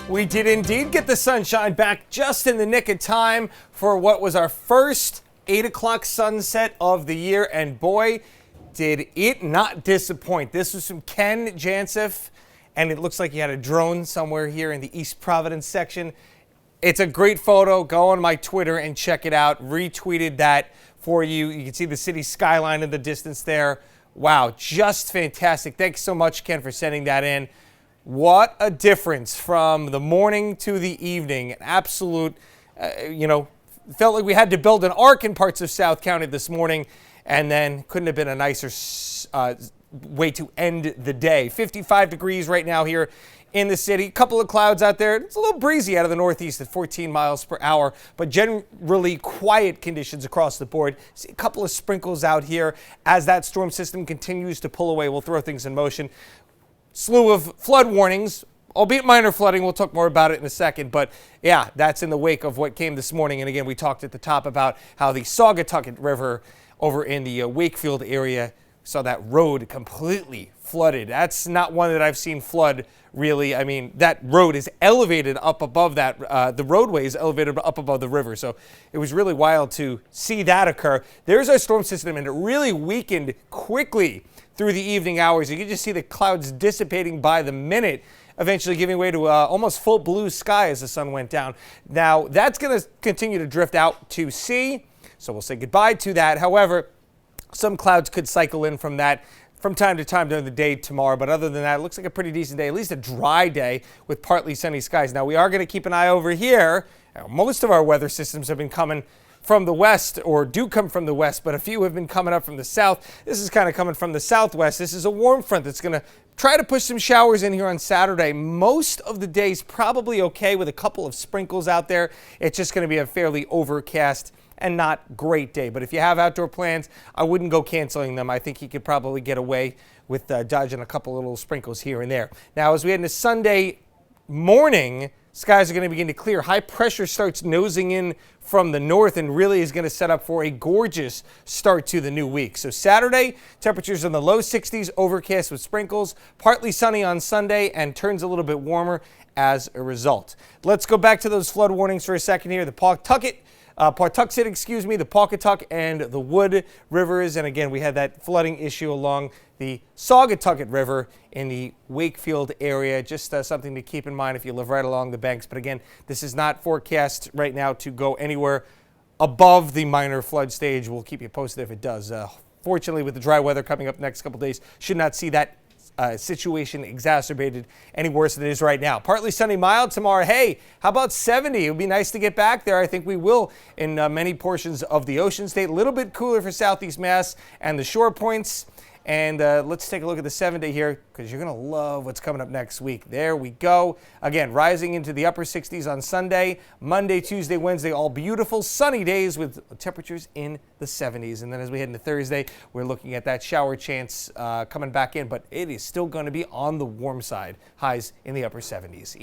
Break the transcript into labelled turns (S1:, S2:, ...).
S1: We did indeed get the sunshine back just in the nick of time for what was our first 8 o'clock sunset of the year. And boy, did it not disappoint. This was from Ken Janseth, and it looks like he had a drone somewhere here in the East Providence section. It's a great photo. Go on my Twitter and check it out. Retweeted that for you. You can see the city skyline in the distance there. Wow, just fantastic. Thanks so much, Ken, for sending that in. What a difference from the morning to the evening. An absolute, felt like we had to build an ark in parts of South County this morning, and then couldn't have been a nicer way to end the day. 55 degrees right now here in the city. A couple of clouds out there. It's a little breezy out of the northeast at 14 miles per hour, but generally quiet conditions across the board. See a couple of sprinkles out here as that storm system continues to pull away. We'll throw things in motion. Slew of flood warnings, albeit minor flooding. We'll talk more about it in a second. But yeah, that's in the wake of what came this morning. And again, we talked at the top about how the Saugatucket River over in the Wakefield area saw that road completely flooded. That's not one that I've seen flood, really. I mean, that road is elevated up above that. The roadway is elevated up above the river. So it was really wild to see that occur. There's our storm system, and it really weakened quickly through the evening hours. You can just see the clouds dissipating by the minute, eventually giving way to almost full blue sky as the sun went down. Now, that's going to continue to drift out to sea, so we'll say goodbye to that. However, some clouds could cycle in from that from time to time during the day tomorrow, but other than that, it looks like a pretty decent day, at least a dry day with partly sunny skies. Now, we are going to keep an eye over here. Most of our weather systems have been coming from the west, or do come from the west, but a few have been coming up from the south. This is kind of coming from the southwest. This is a warm front that's going to try to push some showers in here on Saturday. Most of the day's probably okay with a couple of sprinkles out there. It's just going to be a fairly overcast and not great day. But if you have outdoor plans, I wouldn't go canceling them. I think you could probably get away with dodging a couple little sprinkles here and there. Now, as we head into Sunday morning, skies are going to begin to clear. High pressure starts nosing in from the north and really is going to set up for a gorgeous start to the new week. So Saturday, temperatures in the low 60s, overcast with sprinkles, partly sunny on Sunday, and turns a little bit warmer as a result. Let's go back to those flood warnings for a second here. The Pawtuxet, the Pawcatuck, and the Wood Rivers. And again, we had that flooding issue along the Saugatucket River in the Wakefield area. Just something to keep in mind if you live right along the banks. But again, this is not forecast right now to go anywhere above the minor flood stage. We'll keep you posted if it does. Fortunately, with the dry weather coming up next couple days, should not see that situation exacerbated any worse than it is right now. Partly sunny, mild tomorrow. Hey, how about 70? It would be nice to get back there. I think we will in many portions of the Ocean State. A little bit cooler for Southeast Mass and the shore points. And let's take a look at the 7-day here, because you're going to love what's coming up next week. There we go. Again, rising into the upper 60s on Sunday, Monday, Tuesday, Wednesday, all beautiful sunny days with temperatures in the 70s. And then as we head into Thursday, we're looking at that shower chance coming back in, but it is still going to be on the warm side. Highs in the upper 70s.